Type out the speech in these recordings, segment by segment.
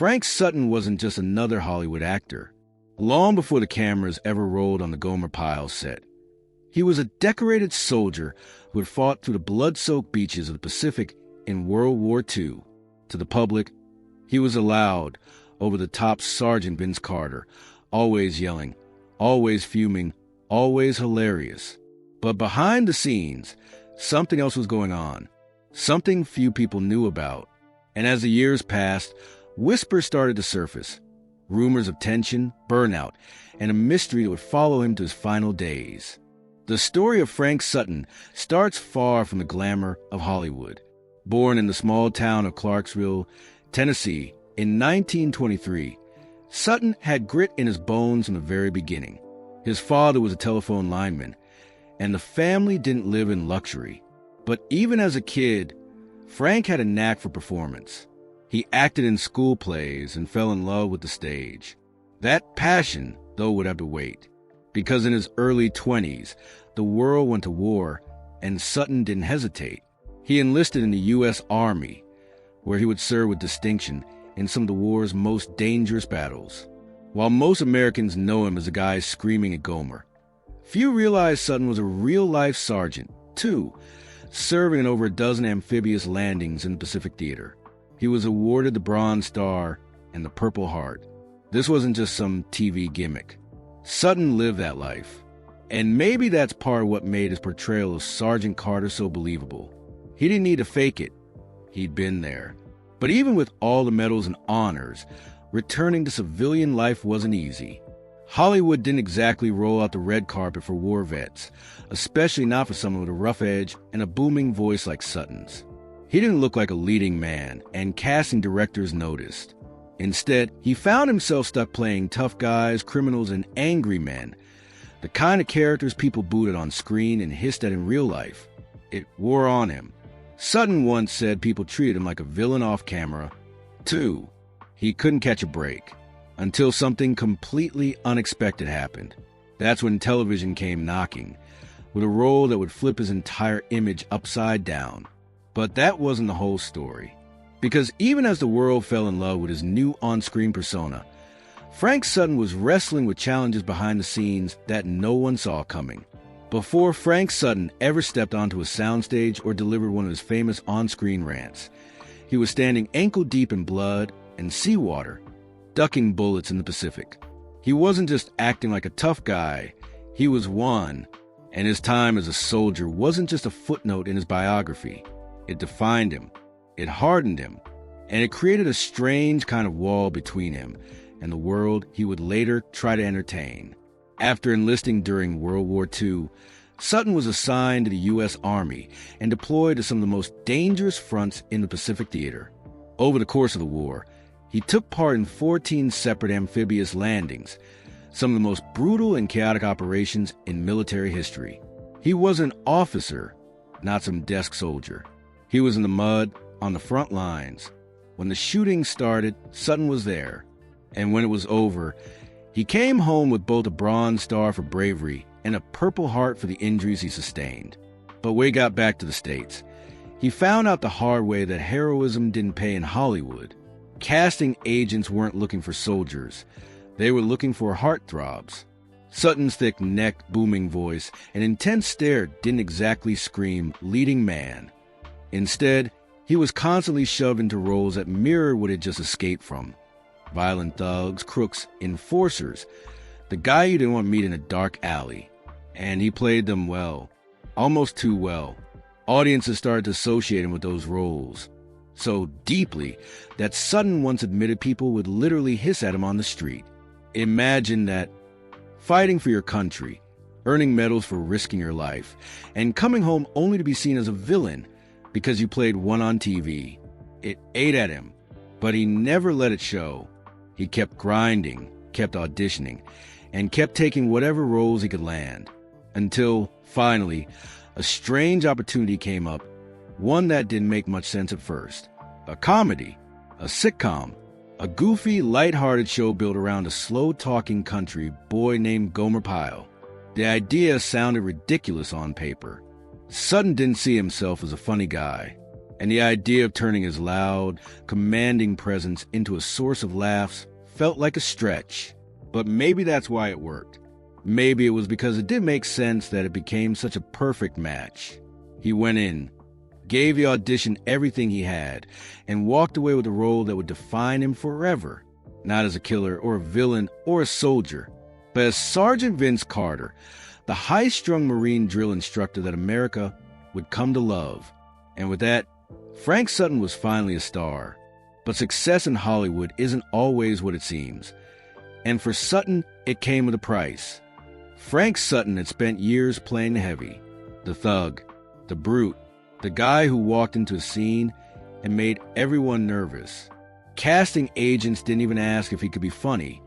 Frank Sutton wasn't just another Hollywood actor. Long before the cameras ever rolled on the Gomer Pyle set, he was a decorated soldier who had fought through the blood-soaked beaches of the Pacific in World War II. To the public, he was a loud, over-the-top Sergeant Vince Carter, always yelling, always fuming, always hilarious. But behind the scenes, something else was going on, something few people knew about. And as the years passed, whispers started to surface, rumors of tension, burnout, and a mystery that would follow him to his final days. The story of Frank Sutton starts far from the glamour of Hollywood. Born in the small town of Clarksville, Tennessee, in 1923, Sutton had grit in his bones from the very beginning. His father was a telephone lineman, and the family didn't live in luxury. But even as a kid, Frank had a knack for performance. He acted in school plays and fell in love with the stage. That passion, though, would have to wait, because in his early 20s, the world went to war, and Sutton didn't hesitate. He enlisted in the U.S. Army, where he would serve with distinction in some of the war's most dangerous battles. While most Americans know him as a guy screaming at Gomer, few realize Sutton was a real-life sergeant, too, serving in over a dozen amphibious landings in the Pacific Theater. He was awarded the Bronze Star and the Purple Heart. This wasn't just some TV gimmick. Sutton lived that life. And maybe that's part of what made his portrayal of Sergeant Carter so believable. He didn't need to fake it. He'd been there. But even with all the medals and honors, returning to civilian life wasn't easy. Hollywood didn't exactly roll out the red carpet for war vets, especially not for someone with a rough edge and a booming voice like Sutton's. He didn't look like a leading man, and casting directors noticed. Instead, he found himself stuck playing tough guys, criminals, and angry men, the kind of characters people booted on screen and hissed at in real life. It wore on him. Sutton once said people treated him like a villain off camera. 2. He couldn't catch a break until something completely unexpected happened. That's when television came knocking, with a role that would flip his entire image upside down. But that wasn't the whole story. Because even as the world fell in love with his new on-screen persona, Frank Sutton was wrestling with challenges behind the scenes that no one saw coming. Before Frank Sutton ever stepped onto a soundstage or delivered one of his famous on-screen rants, he was standing ankle-deep in blood and seawater, ducking bullets in the Pacific. He wasn't just acting like a tough guy, he was one, and his time as a soldier wasn't just a footnote in his biography. It defined him, it hardened him, and it created a strange kind of wall between him and the world he would later try to entertain. After enlisting during World War II, Sutton was assigned to the U.S. Army and deployed to some of the most dangerous fronts in the Pacific Theater. Over the course of the war, he took part in 14 separate amphibious landings, some of the most brutal and chaotic operations in military history. He was an officer, not some desk soldier. He was in the mud, on the front lines. When the shooting started, Sutton was there. And when it was over, he came home with both a Bronze Star for bravery and a Purple Heart for the injuries he sustained. But when he got back to the States, he found out the hard way that heroism didn't pay in Hollywood. Casting agents weren't looking for soldiers. They were looking for heartthrobs. Sutton's thick neck, booming voice, and intense stare didn't exactly scream leading man. Instead, he was constantly shoved into roles that mirrored what he'd just escaped from. Violent thugs, crooks, enforcers, the guy you didn't want to meet in a dark alley. And he played them well, almost too well. Audiences started to associate him with those roles so deeply that Sutton once admitted people would literally hiss at him on the street. Imagine that, fighting for your country, earning medals for risking your life, and coming home only to be seen as a villain because you played one on TV. It ate at him, but he never let it show. He kept grinding, kept auditioning, and kept taking whatever roles he could land. Until, finally, a strange opportunity came up, one that didn't make much sense at first. A comedy, a sitcom, a goofy, lighthearted show built around a slow-talking country boy named Gomer Pyle. The idea sounded ridiculous on paper. Sutton didn't see himself as a funny guy. and the idea of turning his loud, commanding presence into a source of laughs felt like a stretch. But maybe that's why it worked. Maybe it was because it did make sense that it became such a perfect match. He went in, gave the audition everything he had, and walked away with a role that would define him forever, not as a killer or a villain or a soldier, but as Sergeant Vince Carter, the high-strung Marine drill instructor that America would come to love. And with that, Frank Sutton was finally a star. But success in Hollywood isn't always what it seems. And for Sutton, it came with a price. Frank Sutton had spent years playing the heavy, the thug, the brute, the guy who walked into a scene and made everyone nervous. Casting agents didn't even ask if he could be funny.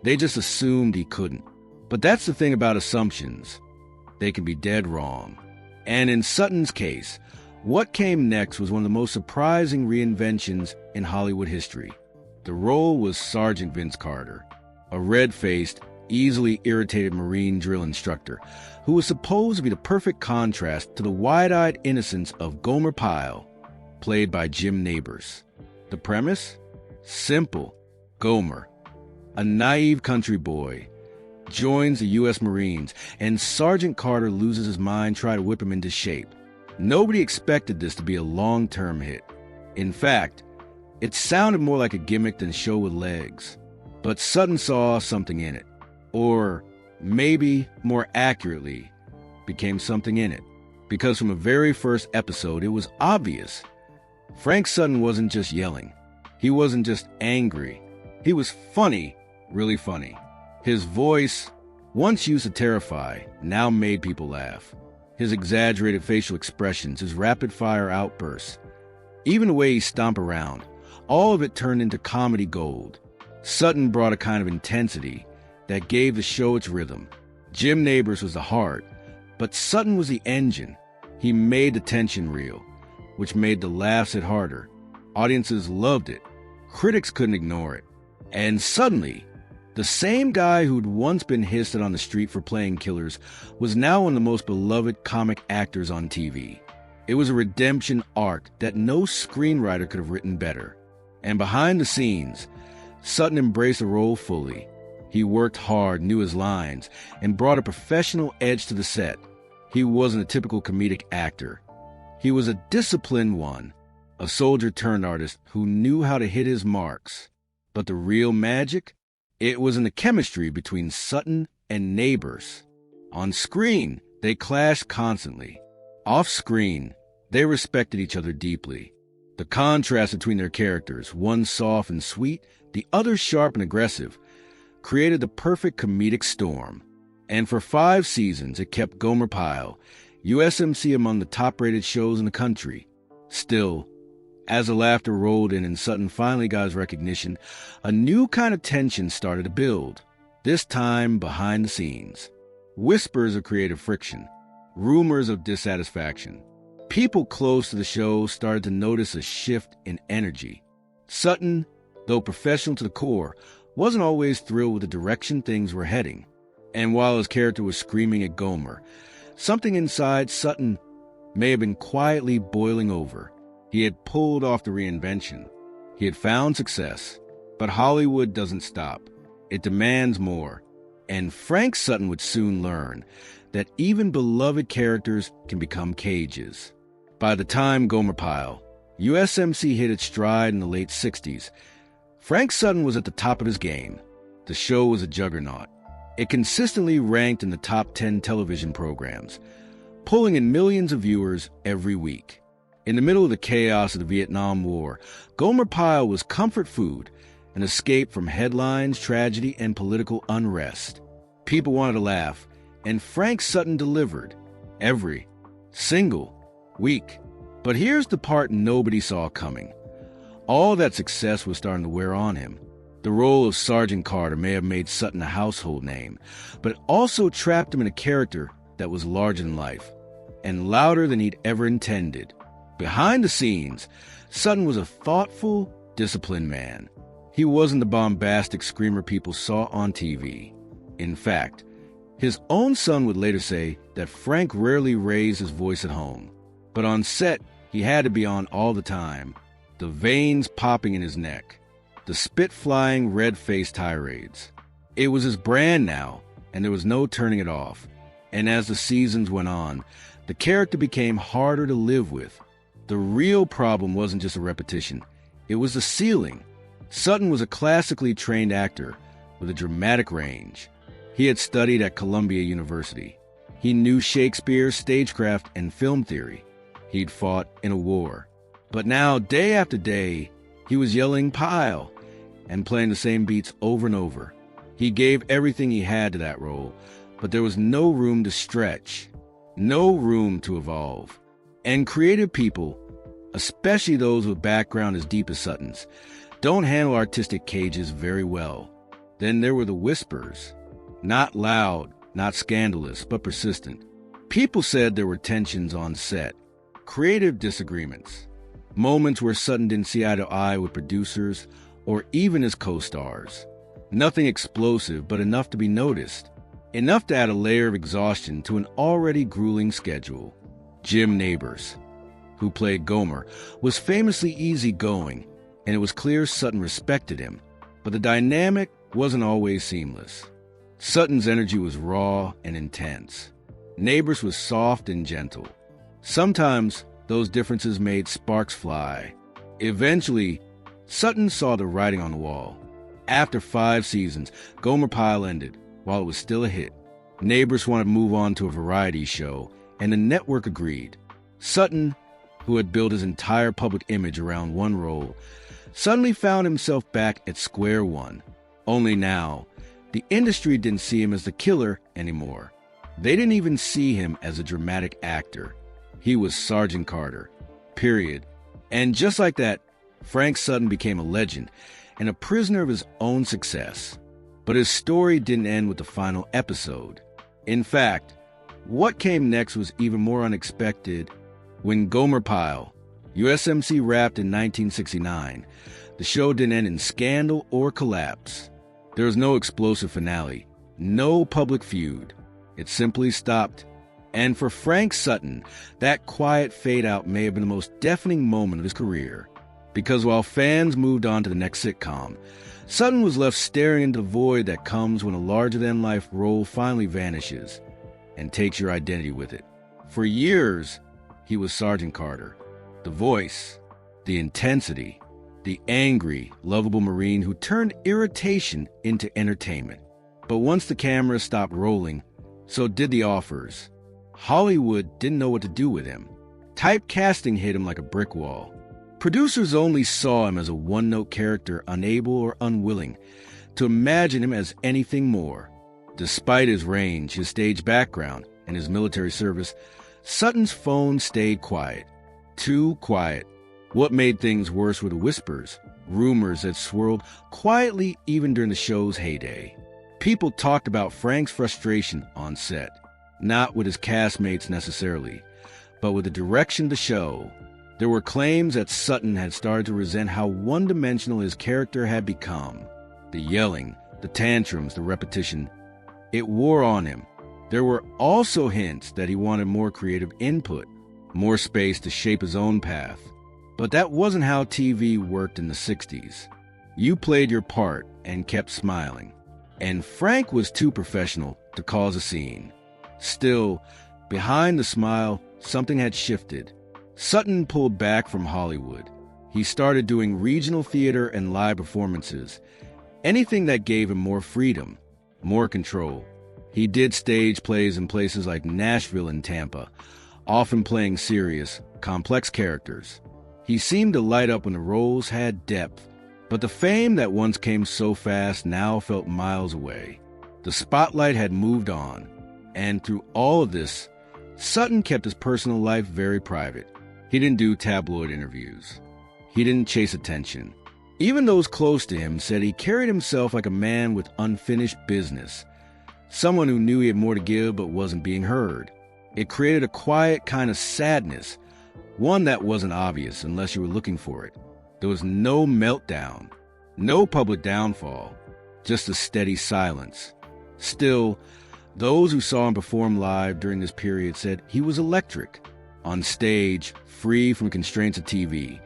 They just assumed he couldn't. But that's the thing about assumptions. They can be dead wrong. And in Sutton's case, what came next was one of the most surprising reinventions in Hollywood history. The role was Sergeant Vince Carter, a red-faced, easily irritated Marine drill instructor who was supposed to be the perfect contrast to the wide-eyed innocence of Gomer Pyle, played by Jim Nabors. The premise? Simple. Gomer, a naive country boy, joins the U.S. Marines, and Sergeant Carter loses his mind trying to whip him into shape. Nobody expected this to be a long-term hit. In fact, it sounded more like a gimmick than a show with legs. But Sutton saw something in it. Or maybe, more accurately, became something in it. Because from the very first episode, it was obvious. Frank Sutton wasn't just yelling. He wasn't just angry. He was funny, really funny. His voice, once used to terrify, now made people laugh. His exaggerated facial expressions, his rapid-fire outbursts, even the way he stomped around, all of it turned into comedy gold. Sutton brought a kind of intensity that gave the show its rhythm. Jim Nabors was the heart, but Sutton was the engine. He made the tension real, which made the laughs hit harder. Audiences loved it. Critics couldn't ignore it. And suddenly, the same guy who'd once been hissed at on the street for playing killers was now one of the most beloved comic actors on TV. It was a redemption arc that no screenwriter could have written better. And behind the scenes, Sutton embraced the role fully. He worked hard, knew his lines, and brought a professional edge to the set. He wasn't a typical comedic actor. He was a disciplined one, a soldier-turned-artist who knew how to hit his marks. But the real magic? It was in the chemistry between Sutton and Nabors. On screen, they clashed constantly. Off screen, they respected each other deeply. The contrast between their characters, one soft and sweet, the other sharp and aggressive, created the perfect comedic storm. And for 5 seasons, it kept Gomer Pyle, U.S.M.C. among the top-rated shows in the country. Still, as the laughter rolled in and Sutton finally got his recognition, a new kind of tension started to build, this time behind the scenes. Whispers of creative friction, rumors of dissatisfaction. People close to the show started to notice a shift in energy. Sutton, though professional to the core, wasn't always thrilled with the direction things were heading. And while his character was screaming at Gomer, something inside Sutton may have been quietly boiling over. He had pulled off the reinvention. He had found success. But Hollywood doesn't stop. It demands more. And Frank Sutton would soon learn that even beloved characters can become cages. By the time Gomer Pyle, U.S.M.C. hit its stride in the late 60s, Frank Sutton was at the top of his game. The show was a juggernaut. It consistently ranked in the top 10 television programs, pulling in millions of viewers every week. In the middle of the chaos of the Vietnam War, Gomer Pyle was comfort food, an escape from headlines, tragedy, and political unrest. People wanted to laugh, and Frank Sutton delivered every single week. But here's the part nobody saw coming. All that success was starting to wear on him. The role of Sergeant Carter may have made Sutton a household name, but it also trapped him in a character that was larger than life and louder than he'd ever intended. Behind the scenes, Sutton was a thoughtful, disciplined man. He wasn't the bombastic screamer people saw on TV. In fact, his own son would later say that Frank rarely raised his voice at home. But on set, He had to be on all the time, the veins popping in his neck, the spit-flying red-faced tirades. It was his brand now, and there was no turning it off. And as the seasons went on, the character became harder to live with. The real problem wasn't just a repetition. It was the ceiling. Sutton was a classically trained actor with a dramatic range. He had studied at Columbia University. He knew Shakespeare, stagecraft, and film theory. He'd fought in a war. But now, day after day, he was yelling Pyle and playing the same beats over and over. He gave everything he had to that role, but there was no room to stretch, no room to evolve. And creative people, especially those with background as deep as Sutton's, don't handle artistic cages very well. Then there were the whispers. Not loud, not scandalous, but persistent. People said there were tensions on set, creative disagreements, moments where Sutton didn't see eye to eye with producers or even his co-stars. Nothing explosive, but enough to be noticed. Enough to add a layer of exhaustion to an already grueling schedule. Jim Nabors, who played Gomer, was famously easygoing, and it was clear Sutton respected him, but the dynamic wasn't always seamless. Sutton's energy was raw and intense. Nabors was soft and gentle. Sometimes those differences made sparks fly. Eventually, Sutton saw the writing on the wall. After 5 seasons, Gomer Pyle ended, while it was still a hit. Nabors wanted to move on to a variety show, and the network agreed. Sutton, who had built his entire public image around one role, suddenly found himself back at square one. Only now, the industry didn't see him as the killer anymore. They didn't even see him as a dramatic actor. He was Sergeant Carter, period. And just like that, Frank Sutton became a legend and a prisoner of his own success. But his story didn't end with the final episode. In fact, what came next was even more unexpected. When Gomer Pyle, U.S.M.C. wrapped in 1969, the show didn't end in scandal or collapse. There was no explosive finale, no public feud. It simply stopped. And for Frank Sutton, that quiet fade-out may have been the most deafening moment of his career. Because while fans moved on to the next sitcom, Sutton was left staring into the void that comes when a larger-than-life role finally vanishes and takes your identity with it. For years, he was Sergeant Carter, the voice, the intensity, the angry, lovable Marine who turned irritation into entertainment. But once the camera stopped rolling, so did the offers. Hollywood didn't know what to do with him. Typecasting hit him like a brick wall. Producers only saw him as a one-note character, unable or unwilling to imagine him as anything more. Despite his range, his stage background, and his military service, Sutton's phone stayed quiet. Too quiet. What made things worse were the whispers, rumors that swirled quietly even during the show's heyday. People talked about Frank's frustration on set, not with his castmates necessarily, but with the direction of the show. There were claims that Sutton had started to resent how one-dimensional his character had become. The yelling, the tantrums, the repetition. It wore on him. There were also hints that he wanted more creative input, more space to shape his own path. But that wasn't how TV worked in the 60s. You played your part and kept smiling. And Frank was too professional to cause a scene. Still, behind the smile, something had shifted. Sutton pulled back from Hollywood. He started doing regional theater and live performances, anything that gave him more freedom, more control. He did stage plays in places like Nashville and Tampa, often playing serious, complex characters. He seemed to light up when the roles had depth, but the fame that once came so fast now felt miles away. The spotlight had moved on, and through all of this, Sutton kept his personal life very private. He didn't do tabloid interviews. He didn't chase attention. Even those close to him said he carried himself like a man with unfinished business, someone who knew he had more to give but wasn't being heard. It created a quiet kind of sadness, one that wasn't obvious unless you were looking for it. There was no meltdown, no public downfall, just a steady silence. Still, those who saw him perform live during this period said he was electric, on stage, free from constraints of TV.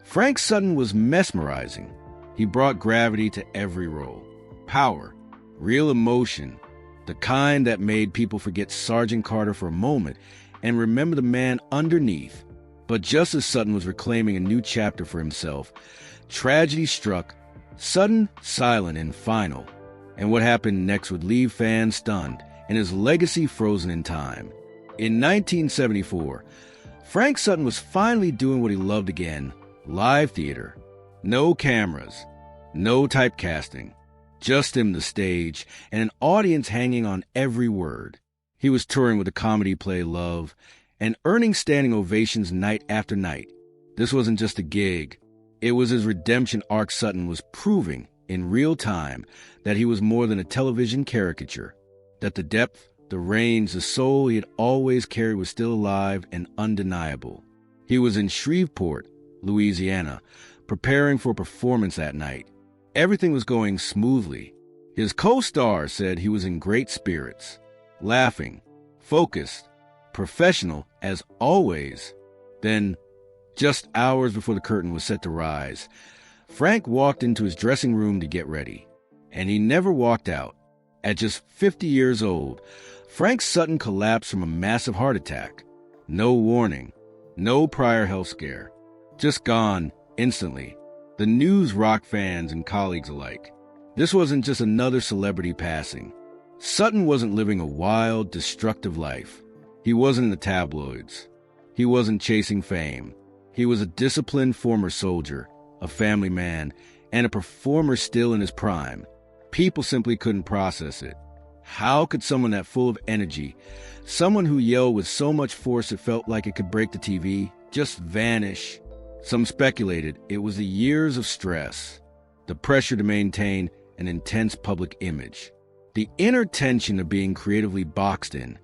Frank Sutton was mesmerizing. He brought gravity to every role. Power, real emotion, the kind that made people forget Sergeant Carter for a moment and remember the man underneath. But just as Sutton was reclaiming a new chapter for himself, tragedy struck, sudden, silent, and final. And what happened next would leave fans stunned and his legacy frozen in time. In 1974, Frank Sutton was finally doing what he loved again, live theater. No cameras, no typecasting, just him, the stage, and an audience hanging on every word. He was touring with the comedy play Love and earning standing ovations night after night. This wasn't just a gig. It was his redemption arc. Sutton was proving in real time that he was more than a television caricature, that the depth, the range, the soul he had always carried was still alive and undeniable. He was in Shreveport, Louisiana, preparing for a performance that night. Everything was going smoothly. His co-star said he was in great spirits, laughing, focused, professional as always. Then, just hours before the curtain was set to rise, Frank walked into his dressing room to get ready, and he never walked out. At just 50 years old, Frank Sutton collapsed from a massive heart attack. No warning, no prior health scare, just gone instantly. The news rocked fans and colleagues alike. This wasn't just another celebrity passing. Sutton wasn't living a wild, destructive life. He wasn't in the tabloids. He wasn't chasing fame. He was a disciplined former soldier, a family man, and a performer still in his prime. People simply couldn't process it. How could someone that full of energy, someone who yelled with so much force it felt like it could break the TV, just vanish? Some speculated it was the years of stress, the pressure to maintain an intense public image, the inner tension of being creatively boxed in.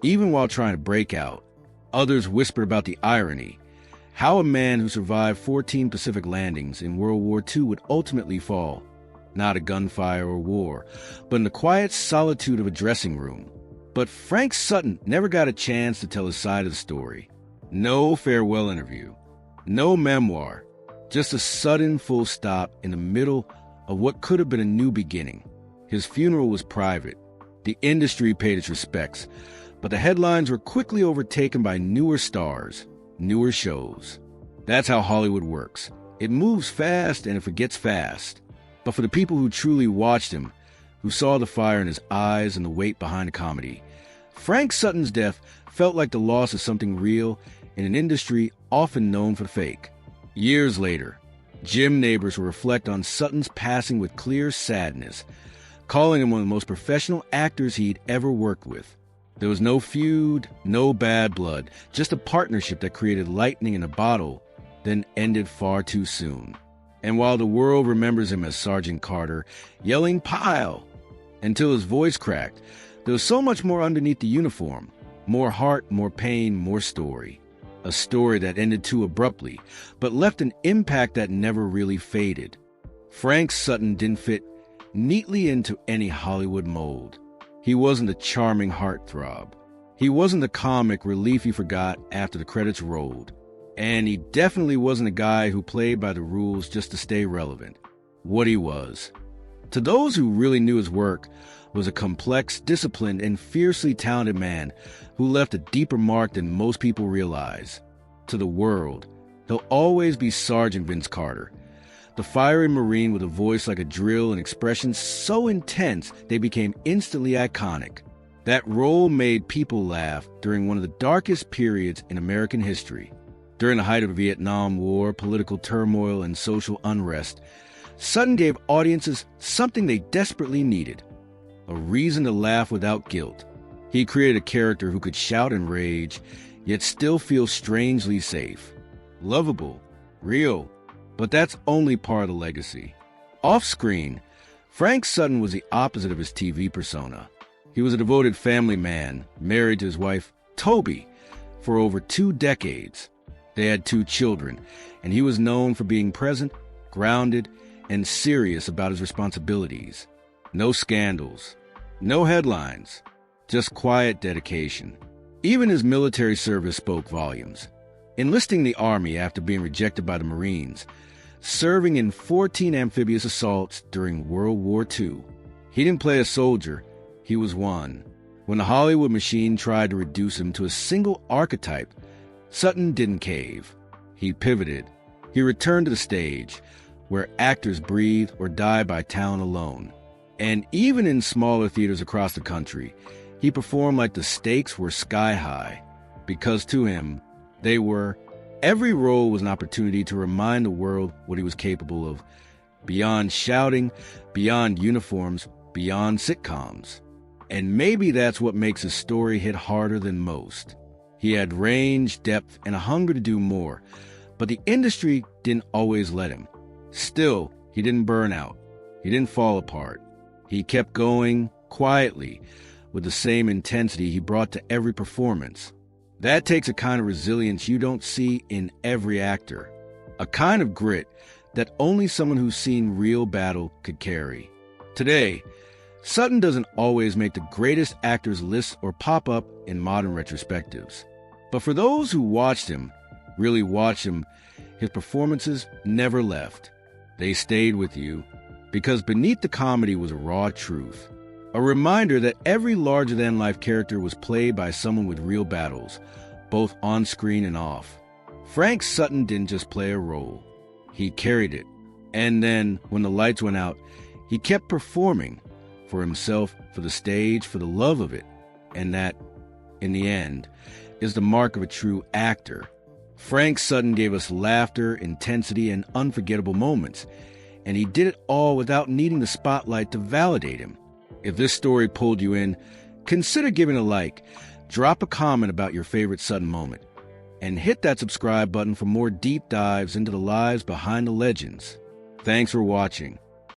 Even while trying to break out, others whispered about the irony, how a man who survived 14 Pacific landings in World War II would ultimately fall, not a gunfire or war, but in the quiet solitude of a dressing room. But Frank Sutton never got a chance to tell his side of the story. No farewell interview, no memoir, just a sudden full stop in the middle of what could have been a new beginning. His funeral was private. The industry paid its respects, but the headlines were quickly overtaken by newer stars, newer shows. That's how Hollywood works. It moves fast and it forgets fast. But for the people who truly watched him, who saw the fire in his eyes and the weight behind the comedy, Frank Sutton's death felt like the loss of something real in an industry often known for fake. Years later, gym neighbors will reflect on Sutton's passing with clear sadness, calling him one of the most professional actors he'd ever worked with. There was no feud, no bad blood, just a partnership that created lightning in a bottle, then ended far too soon. And while the world remembers him as Sergeant Carter, yelling "Pyle!" until his voice cracked, there was so much more underneath the uniform. More heart, more pain, more story. A story that ended too abruptly, but left an impact that never really faded. Frank Sutton didn't fit neatly into any Hollywood mold. He wasn't a charming heartthrob. He wasn't the comic relief you forgot after the credits rolled. And he definitely wasn't a guy who played by the rules just to stay relevant. What he was, to those who really knew his work, was a complex, disciplined, and fiercely talented man who left a deeper mark than most people realize. To the world, he'll always be Sergeant Vince Carter, the fiery Marine with a voice like a drill and expressions so intense they became instantly iconic. That role made people laugh during one of the darkest periods in American history. During the height of the Vietnam War, political turmoil, and social unrest, Sutton gave audiences something they desperately needed: a reason to laugh without guilt. He created a character who could shout and rage, yet still feel strangely safe. Lovable, real, but that's only part of the legacy. Off-screen, Frank Sutton was the opposite of his TV persona. He was a devoted family man, married to his wife, Toby, for over 2 decades. They had 2 children, and he was known for being present, grounded, and serious about his responsibilities. No scandals, no headlines, just quiet dedication. Even his military service spoke volumes. Enlisting the Army after being rejected by the Marines, serving in 14 amphibious assaults during World War II. He didn't play a soldier, he was one. When the Hollywood machine tried to reduce him to a single archetype, Sutton didn't cave. He pivoted. He returned to the stage, where actors breathe or die by talent alone. And even in smaller theaters across the country, he performed like the stakes were sky high, because to him, they were. Every role was an opportunity to remind the world what he was capable of, beyond shouting, beyond uniforms, beyond sitcoms. And maybe that's what makes his story hit harder than most. He had range, depth, and a hunger to do more, but the industry didn't always let him. Still, he didn't burn out. He didn't fall apart. He kept going quietly, with the same intensity he brought to every performance. That takes a kind of resilience you don't see in every actor, a kind of grit that only someone who's seen real battle could carry. Today, Sutton doesn't always make the greatest actors lists or pop up in modern retrospectives. But for those who watched him, really watched him, his performances never left. They stayed with you, because beneath the comedy was a raw truth. A reminder that every larger-than-life character was played by someone with real battles, both on screen and off. Frank Sutton didn't just play a role. He carried it. And then, when the lights went out, he kept performing for himself, for the stage, for the love of it. And that, in the end, is the mark of a true actor. Frank Sutton gave us laughter, intensity, and unforgettable moments. And he did it all without needing the spotlight to validate him. If this story pulled you in, consider giving a like, drop a comment about your favorite Sutton moment, and hit that subscribe button for more deep dives into the lives behind the legends. Thanks for watching.